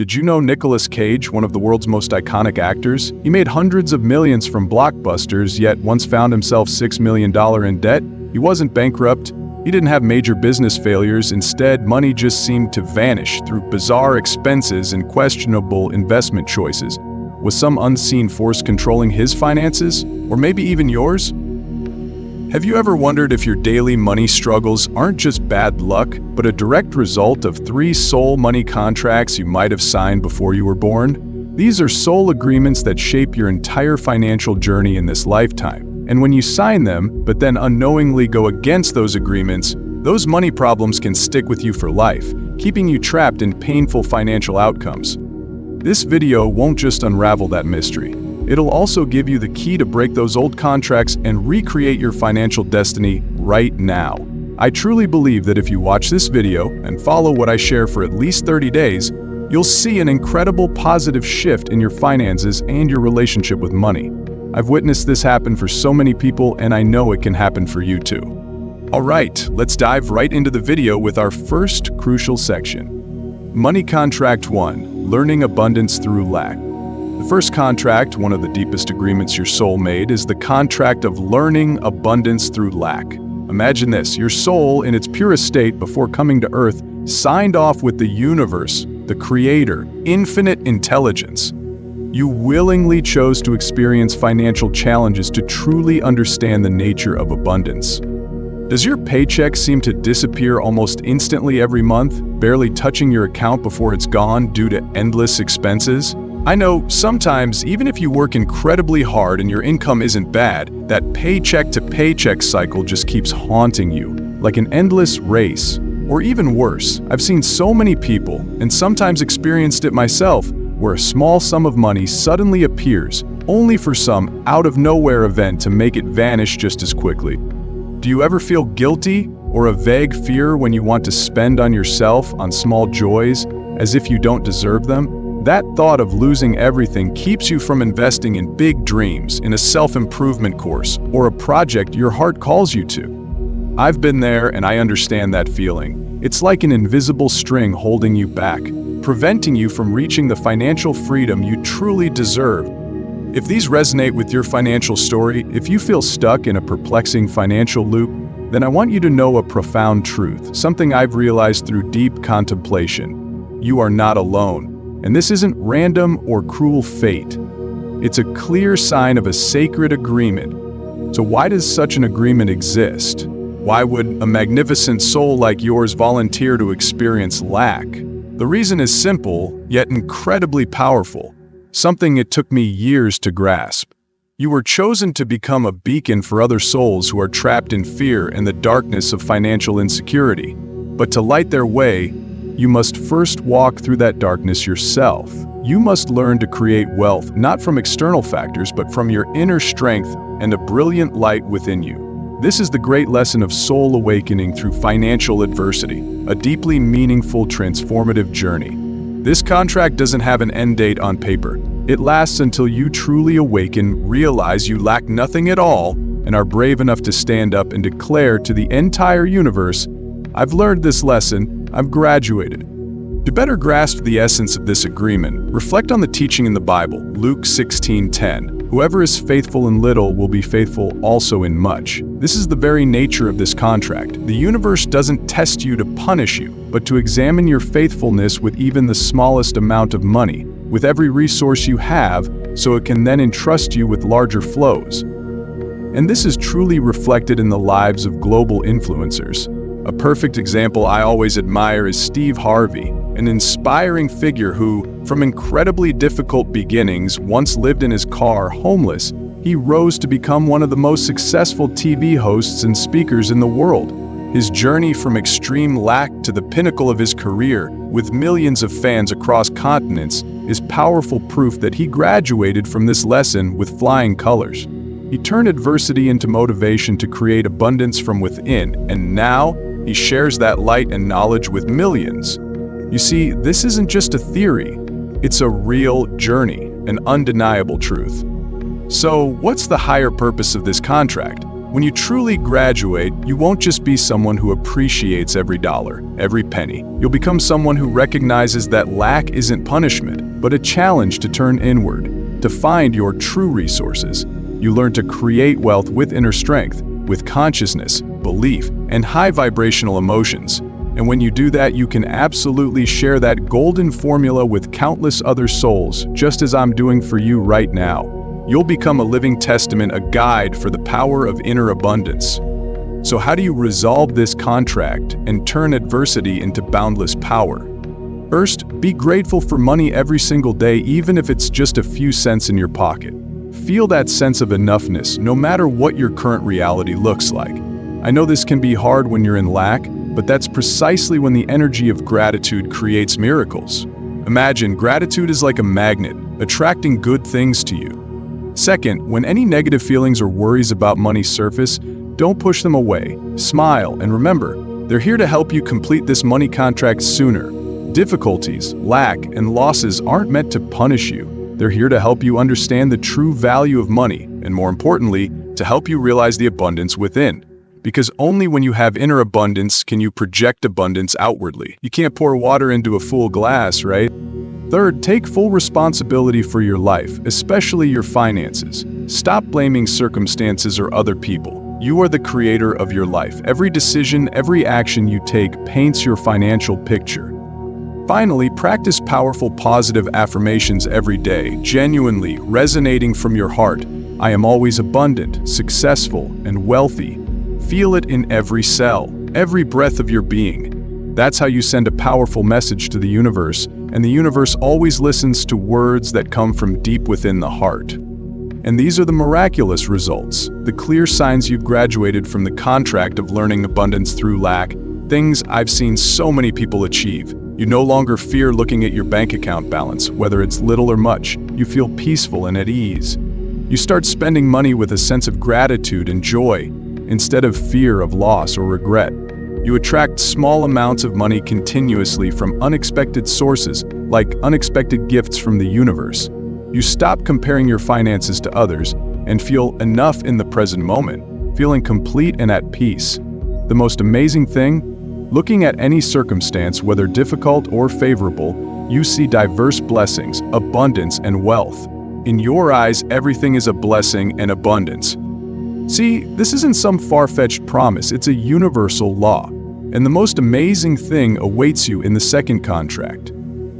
Did you know Nicolas Cage, one of the world's most iconic actors? He made hundreds of millions from blockbusters, yet once found himself $6 million in debt. He wasn't bankrupt. He didn't have major business failures. Instead, money just seemed to vanish through bizarre expenses and questionable investment choices. Was some unseen force controlling his finances? Or maybe even yours? Have you ever wondered if your daily money struggles aren't just bad luck, but a direct result of 3 soul money contracts you might have signed before you were born? These are soul agreements that shape your entire financial journey in this lifetime. And when you sign them, but then unknowingly go against those agreements, those money problems can stick with you for life, keeping you trapped in painful financial outcomes. This video won't just unravel that mystery. It'll also give you the key to break those old contracts and recreate your financial destiny right now. I truly believe that if you watch this video and follow what I share for at least 30 days, you'll see an incredible positive shift in your finances and your relationship with money. I've witnessed this happen for so many people, and I know it can happen for you too. Alright, let's dive right into the video with our first crucial section. Money Contract 1, Learning Abundance Through Lack. The first contract, one of the deepest agreements your soul made, is the contract of learning abundance through lack. Imagine this, your soul, in its purest state before coming to Earth, signed off with the universe, the Creator, infinite intelligence. You willingly chose to experience financial challenges to truly understand the nature of abundance. Does your paycheck seem to disappear almost instantly every month, barely touching your account before it's gone due to endless expenses? I know sometimes, even if you work incredibly hard and your income isn't bad, that paycheck-to-paycheck cycle just keeps haunting you, like an endless race. Or even worse, I've seen so many people, and sometimes experienced it myself, where a small sum of money suddenly appears, only for some out-of-nowhere event to make it vanish just as quickly. Do you ever feel guilty or a vague fear when you want to spend on yourself, on small joys, as if you don't deserve them? That thought of losing everything keeps you from investing in big dreams, in a self-improvement course, or a project your heart calls you to. I've been there and I understand that feeling. It's like an invisible string holding you back, preventing you from reaching the financial freedom you truly deserve. If these resonate with your financial story, if you feel stuck in a perplexing financial loop, then I want you to know a profound truth, something I've realized through deep contemplation. You are not alone. And this isn't random or cruel fate. It's a clear sign of a sacred agreement. So why does such an agreement exist? Why would a magnificent soul like yours volunteer to experience lack? The reason is simple, yet incredibly powerful. Something it took me years to grasp. You were chosen to become a beacon for other souls who are trapped in fear and the darkness of financial insecurity. But to light their way, you must first walk through that darkness yourself. You must learn to create wealth not from external factors, but from your inner strength and a brilliant light within you. This is the great lesson of soul awakening through financial adversity, a deeply meaningful, transformative journey. This contract doesn't have an end date on paper. It lasts until you truly awaken, realize you lack nothing at all, and are brave enough to stand up and declare to the entire universe, "I've learned this lesson. I've graduated." To better grasp the essence of this agreement, reflect on the teaching in the Bible, Luke 16:10. Whoever is faithful in little will be faithful also in much. This is the very nature of this contract. The universe doesn't test you to punish you, but to examine your faithfulness with even the smallest amount of money, with every resource you have, so it can then entrust you with larger flows. And this is truly reflected in the lives of global influencers. A perfect example I always admire is Steve Harvey, an inspiring figure who, from incredibly difficult beginnings, once lived in his car, homeless. He rose to become one of the most successful TV hosts and speakers in the world. His journey from extreme lack to the pinnacle of his career, with millions of fans across continents, is powerful proof that he graduated from this lesson with flying colors. He turned adversity into motivation to create abundance from within, and now, he shares that light and knowledge with millions. You see, this isn't just a theory. It's a real journey, an undeniable truth. So, what's the higher purpose of this contract? When you truly graduate, you won't just be someone who appreciates every dollar, every penny. You'll become someone who recognizes that lack isn't punishment, but a challenge to turn inward, to find your true resources. You learn to create wealth with inner strength, with consciousness, belief, and high vibrational emotions. And when you do that, you can absolutely share that golden formula with countless other souls, just as I'm doing for you right now. You'll become a living testament, a guide for the power of inner abundance. So how do you resolve this contract and turn adversity into boundless power? First, be grateful for money every single day, even if it's just a few cents in your pocket. Feel that sense of enoughness, no matter what your current reality looks like. I know this can be hard when you're in lack, but that's precisely when the energy of gratitude creates miracles. Imagine gratitude is like a magnet, attracting good things to you. Second, when any negative feelings or worries about money surface, don't push them away. Smile, and remember, they're here to help you complete this money contract sooner. Difficulties, lack, and losses aren't meant to punish you. They're here to help you understand the true value of money, and more importantly, to help you realize the abundance within. Because only when you have inner abundance can you project abundance outwardly. You can't pour water into a full glass, right? Third, take full responsibility for your life, especially your finances. Stop blaming circumstances or other people. You are the creator of your life. Every decision, every action you take paints your financial picture. Finally, practice powerful positive affirmations every day, genuinely resonating from your heart. I am always abundant, successful, and wealthy. Feel it in every cell, every breath of your being. That's how you send a powerful message to the universe, and the universe always listens to words that come from deep within the heart. And these are the miraculous results, the clear signs you've graduated from the contract of learning abundance through lack, things I've seen so many people achieve. You no longer fear looking at your bank account balance, whether it's little or much. You feel peaceful and at ease. You start spending money with a sense of gratitude and joy, instead of fear of loss or regret. You attract small amounts of money continuously from unexpected sources, like unexpected gifts from the universe. You stop comparing your finances to others and feel enough in the present moment, feeling complete and at peace. The most amazing thing? Looking at any circumstance, whether difficult or favorable, you see diverse blessings, abundance, and wealth. In your eyes, everything is a blessing and abundance. See, this isn't some far-fetched promise, it's a universal law. And the most amazing thing awaits you in the second contract.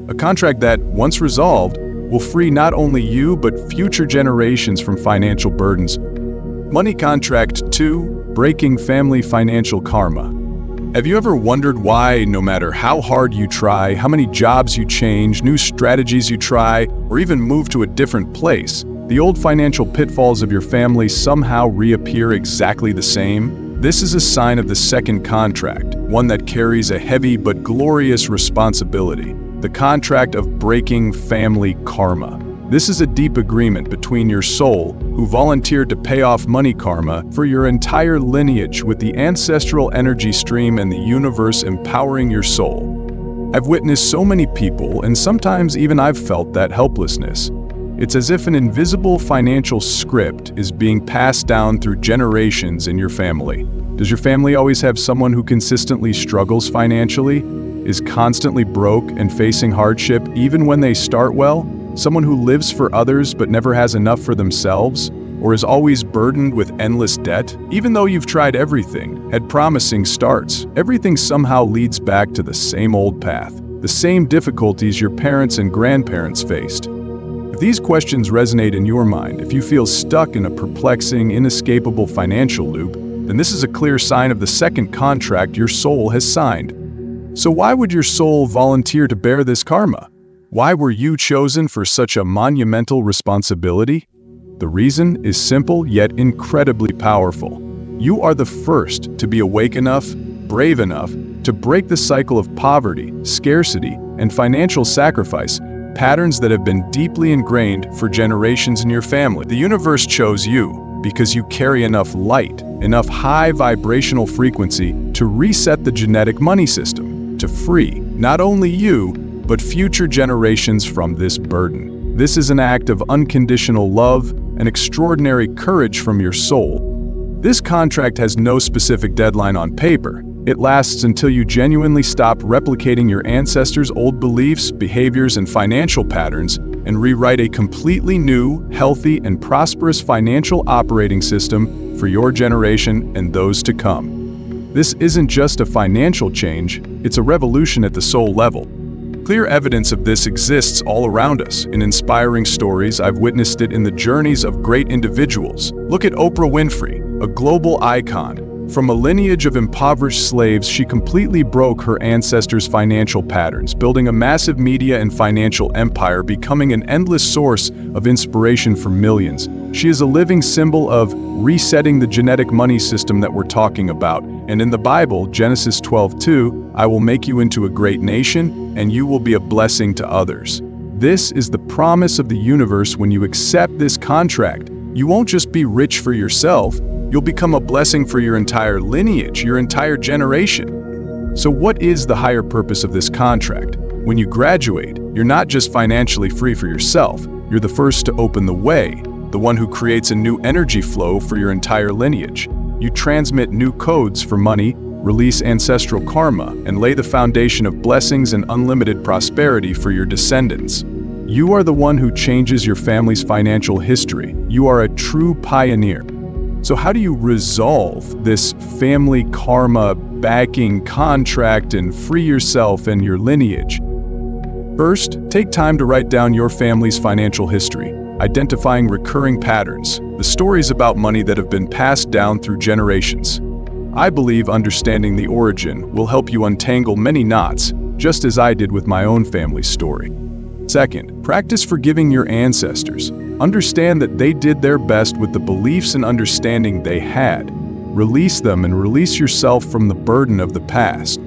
A contract that, once resolved, will free not only you but future generations from financial burdens. Money Contract 2: Breaking Family Financial Karma. Have you ever wondered why, no matter how hard you try, how many jobs you change, new strategies you try, or even move to a different place, the old financial pitfalls of your family somehow reappear exactly the same? This is a sign of the second contract, one that carries a heavy but glorious responsibility, the contract of breaking family karma. This is a deep agreement between your soul, who volunteered to pay off money karma for your entire lineage, with the ancestral energy stream and the universe empowering your soul. I've witnessed so many people, and sometimes even I've felt that helplessness. It's as if an invisible financial script is being passed down through generations in your family. Does your family always have someone who consistently struggles financially, is constantly broke and facing hardship even when they start well? Someone who lives for others but never has enough for themselves? Or is always burdened with endless debt? Even though you've tried everything, had promising starts, everything somehow leads back to the same old path, the same difficulties your parents and grandparents faced. If these questions resonate in your mind, if you feel stuck in a perplexing, inescapable financial loop, then this is a clear sign of the second contract your soul has signed. So why would your soul volunteer to bear this karma? Why were you chosen for such a monumental responsibility? The reason is simple yet incredibly powerful. You are the first to be awake enough, brave enough, to break the cycle of poverty, scarcity, and financial sacrifice, patterns that have been deeply ingrained for generations in your family. The universe chose you because you carry enough light, enough high vibrational frequency to reset the genetic money system, to free not only you, but future generations from this burden. This is an act of unconditional love and extraordinary courage from your soul. This contract has no specific deadline on paper. It lasts until you genuinely stop replicating your ancestors' old beliefs, behaviors, and financial patterns and rewrite a completely new, healthy, and prosperous financial operating system for your generation and those to come. This isn't just a financial change, it's a revolution at the soul level. Clear evidence of this exists all around us. In inspiring stories, I've witnessed it in the journeys of great individuals. Look at Oprah Winfrey, a global icon. From a lineage of impoverished slaves, she completely broke her ancestors' financial patterns, building a massive media and financial empire, becoming an endless source of inspiration for millions. She is a living symbol of resetting the genetic money system that we're talking about. And in the Bible, Genesis 12:2, I will make you into a great nation, and you will be a blessing to others. This is the promise of the universe. When you accept this contract, you won't just be rich for yourself, you'll become a blessing for your entire lineage, your entire generation. So what is the higher purpose of this contract? When you graduate, you're not just financially free for yourself, you're the first to open the way, the one who creates a new energy flow for your entire lineage. You transmit new codes for money, release ancestral karma, and lay the foundation of blessings and unlimited prosperity for your descendants. You are the one who changes your family's financial history. You are a true pioneer. So how do you resolve this family karma backing contract and free yourself and your lineage? First, take time to write down your family's financial history, identifying recurring patterns, the stories about money that have been passed down through generations. I believe understanding the origin will help you untangle many knots, just as I did with my own family's story. Second, practice forgiving your ancestors. Understand that they did their best with the beliefs and understanding they had. Release them and release yourself from the burden of the past.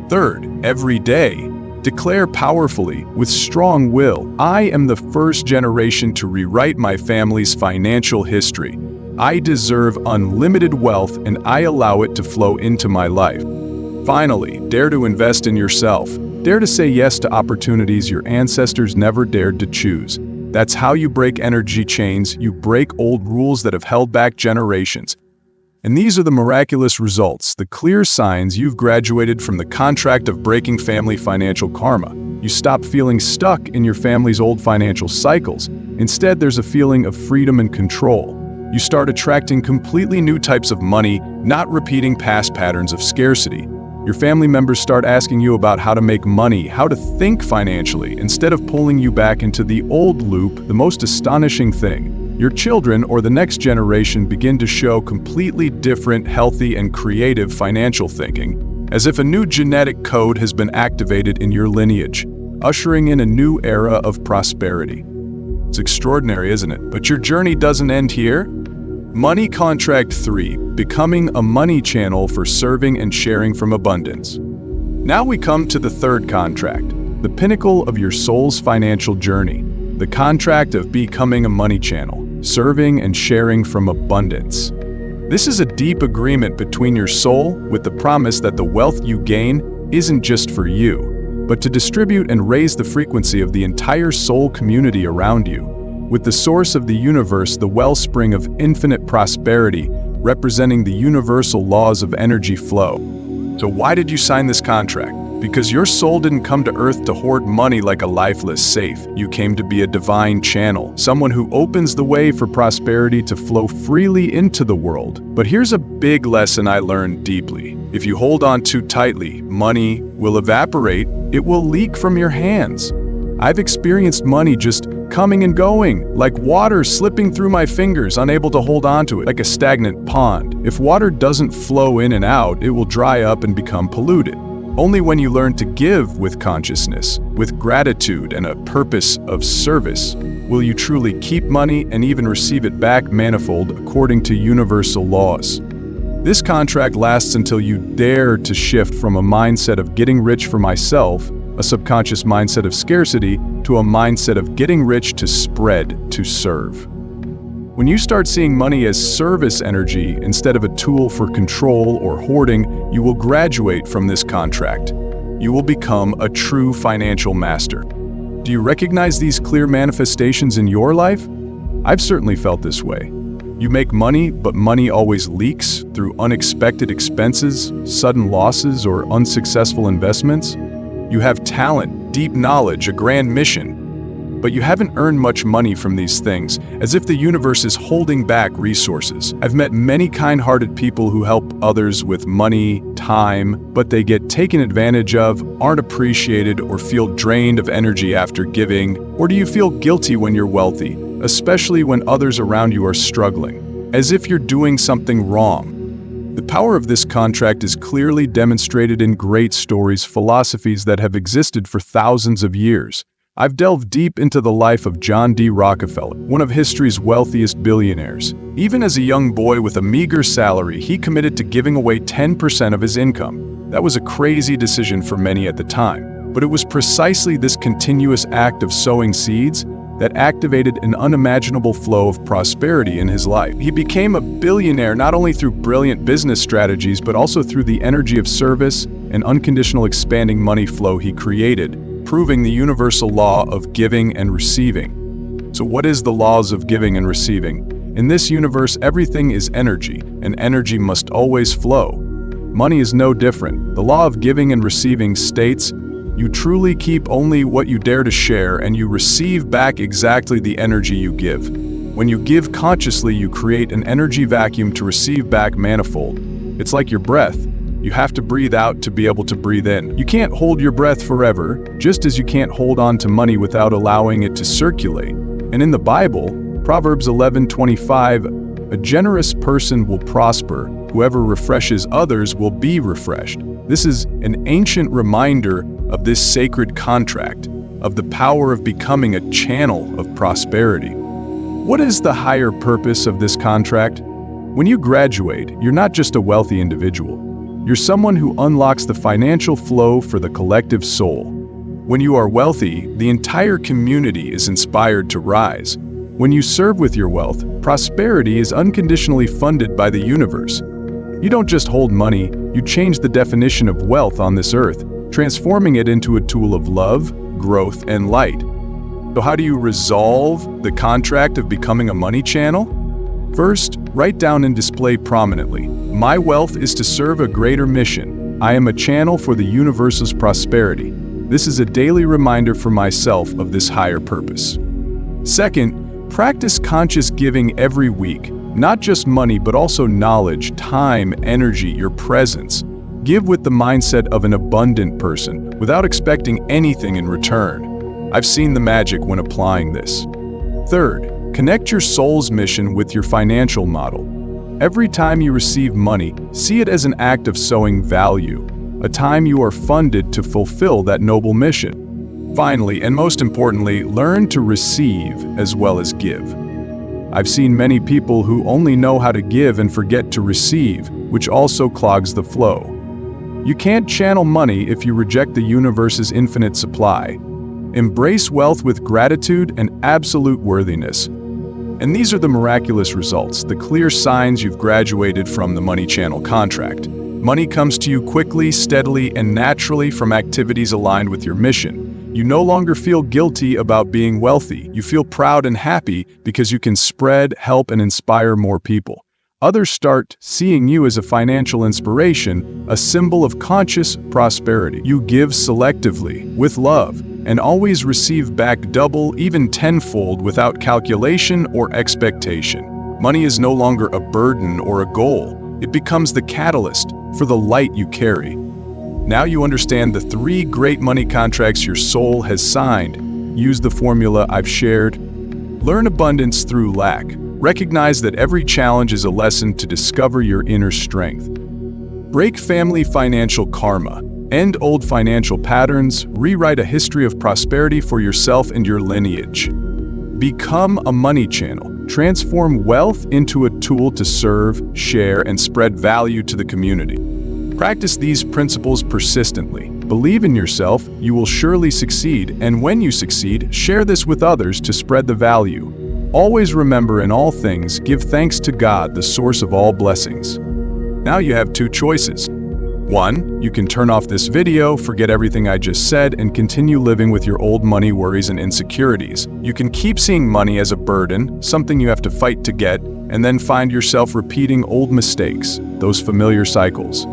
Third, every day, declare powerfully, with strong will, I am the first generation to rewrite my family's financial history. I deserve unlimited wealth and I allow it to flow into my life. Finally, dare to invest in yourself. Dare to say yes to opportunities your ancestors never dared to choose. That's how you break energy chains, you break old rules that have held back generations. And these are the miraculous results, the clear signs you've graduated from the contract of breaking family financial karma. You stop feeling stuck in your family's old financial cycles. Instead, there's a feeling of freedom and control. You start attracting completely new types of money, not repeating past patterns of scarcity. Your family members start asking you about how to make money, how to think financially, instead of pulling you back into the old loop. The most astonishing thing, your children or the next generation begin to show completely different, healthy, and creative financial thinking, as if a new genetic code has been activated in your lineage, ushering in a new era of prosperity. It's extraordinary, isn't it? But your journey doesn't end here. Money Contract 3, becoming a money channel for serving and sharing from abundance. Now we come to the third contract, the pinnacle of your soul's financial journey, the contract of becoming a money channel, serving and sharing from abundance. This is a deep agreement between your soul with the promise that the wealth you gain isn't just for you, but to distribute and raise the frequency of the entire soul community around you. With the source of the universe, the wellspring of infinite prosperity, representing the universal laws of energy flow. So why did you sign this contract? Because your soul didn't come to Earth to hoard money like a lifeless safe. You came to be a divine channel, someone who opens the way for prosperity to flow freely into the world. But here's a big lesson I learned deeply. If you hold on too tightly, money will evaporate, it will leak from your hands. I've experienced money just coming and going, like water slipping through my fingers, unable to hold on to it, like a stagnant pond. If water doesn't flow in and out, it will dry up and become polluted. Only when you learn to give with consciousness, with gratitude and a purpose of service, will you truly keep money and even receive it back manifold according to universal laws. This contract lasts until you dare to shift from a mindset of getting rich for myself, a subconscious mindset of scarcity, to a mindset of getting rich to spread, to serve. When you start seeing money as service energy instead of a tool for control or hoarding, you will graduate from this contract. You will become a true financial master. Do you recognize these clear manifestations in your life? I've certainly felt this way. You make money, but money always leaks through unexpected expenses, sudden losses, or unsuccessful investments. You have talent, deep knowledge, a grand mission, but you haven't earned much money from these things, as if the universe is holding back resources. I've met many kind-hearted people who help others with money, time, but they get taken advantage of, aren't appreciated, or feel drained of energy after giving. Or do you feel guilty when you're wealthy, especially when others around you are struggling, as if you're doing something wrong? The power of this contract is clearly demonstrated in great stories, philosophies that have existed for thousands of years. I've delved deep into the life of John D. Rockefeller, one of history's wealthiest billionaires. Even as a young boy with a meager salary, he committed to giving away 10% of his income. That was a crazy decision for many at the time, but it was precisely this continuous act of sowing seeds that activated an unimaginable flow of prosperity in his life. He became a billionaire not only through brilliant business strategies, but also through the energy of service and unconditional expanding money flow he created, proving the universal law of giving and receiving. So what is the laws of giving and receiving? In this universe, everything is energy, and energy must always flow. Money is no different. The law of giving and receiving states, you truly keep only what you dare to share, and you receive back exactly the energy you give. When you give consciously, you create an energy vacuum to receive back manifold. It's like your breath. You have to breathe out to be able to breathe in. You can't hold your breath forever, just as you can't hold on to money without allowing it to circulate. And in the Bible, Proverbs 11:25, a generous person will prosper. Whoever refreshes others will be refreshed. This is an ancient reminder of this sacred contract, of the power of becoming a channel of prosperity. What is the higher purpose of this contract? When you graduate, you're not just a wealthy individual. You're someone who unlocks the financial flow for the collective soul. When you are wealthy, the entire community is inspired to rise. When you serve with your wealth, prosperity is unconditionally funded by the universe. You don't just hold money, you change the definition of wealth on this earth, transforming it into a tool of love, growth, and light. So how do you resolve the contract of becoming a money channel? First, write down and display prominently. My wealth is to serve a greater mission. I am a channel for the universe's prosperity. This is a daily reminder for myself of this higher purpose. Second, practice conscious giving every week. Not just money, but also knowledge, time, energy, your presence. Give with the mindset of an abundant person, without expecting anything in return. I've seen the magic when applying this. Third, connect your soul's mission with your financial model. Every time you receive money, see it as an act of sowing value, a time you are funded to fulfill that noble mission. Finally, and most importantly, learn to receive as well as give. I've seen many people who only know how to give and forget to receive, which also clogs the flow. You can't channel money if you reject the universe's infinite supply. Embrace wealth with gratitude and absolute worthiness. And these are the miraculous results, the clear signs you've graduated from the money channel contract. Money comes to you quickly, steadily, and naturally from activities aligned with your mission. You no longer feel guilty about being wealthy. You feel proud and happy because you can spread, help, and inspire more people. Others start seeing you as a financial inspiration, a symbol of conscious prosperity. You give selectively, with love, and always receive back double, even tenfold, without calculation or expectation. Money is no longer a burden or a goal. It becomes the catalyst for the light you carry. Now you understand the 3 great money contracts your soul has signed. Use the formula I've shared. Learn abundance through lack. Recognize that every challenge is a lesson to discover your inner strength. Break family financial karma. End old financial patterns. Rewrite a history of prosperity for yourself and your lineage. Become a money channel. Transform wealth into a tool to serve, share, and spread value to the community. Practice these principles persistently. Believe in yourself, you will surely succeed, and when you succeed, share this with others to spread the value. Always remember, in all things, give thanks to God, the source of all blessings. Now you have 2 choices. 1, you can turn off this video, forget everything I just said, and continue living with your old money worries and insecurities. You can keep seeing money as a burden, something you have to fight to get, and then find yourself repeating old mistakes, those familiar cycles.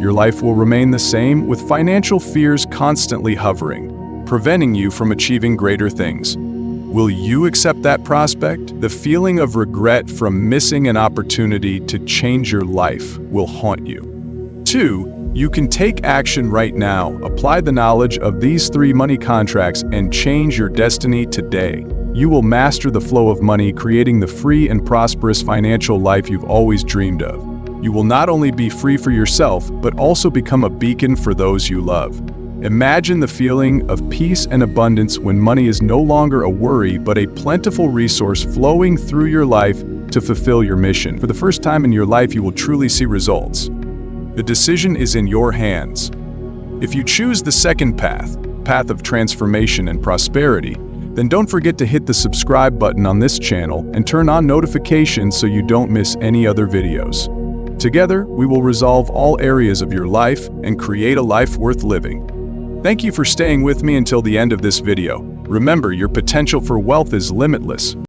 Your life will remain the same, with financial fears constantly hovering, preventing you from achieving greater things. Will you accept that prospect? The feeling of regret from missing an opportunity to change your life will haunt you. 2. You can take action right now. Apply the knowledge of these 3 money contracts and change your destiny today. You will master the flow of money, creating the free and prosperous financial life you've always dreamed of. You will not only be free for yourself, but also become a beacon for those you love. Imagine the feeling of peace and abundance when money is no longer a worry, but a plentiful resource flowing through your life to fulfill your mission. For the first time in your life, you will truly see results. The decision is in your hands. If you choose the second path of transformation and prosperity, then don't forget to hit the subscribe button on this channel and turn on notifications so you don't miss any other videos. Together, we will resolve all areas of your life and create a life worth living. Thank you for staying with me until the end of this video. Remember, your potential for wealth is limitless.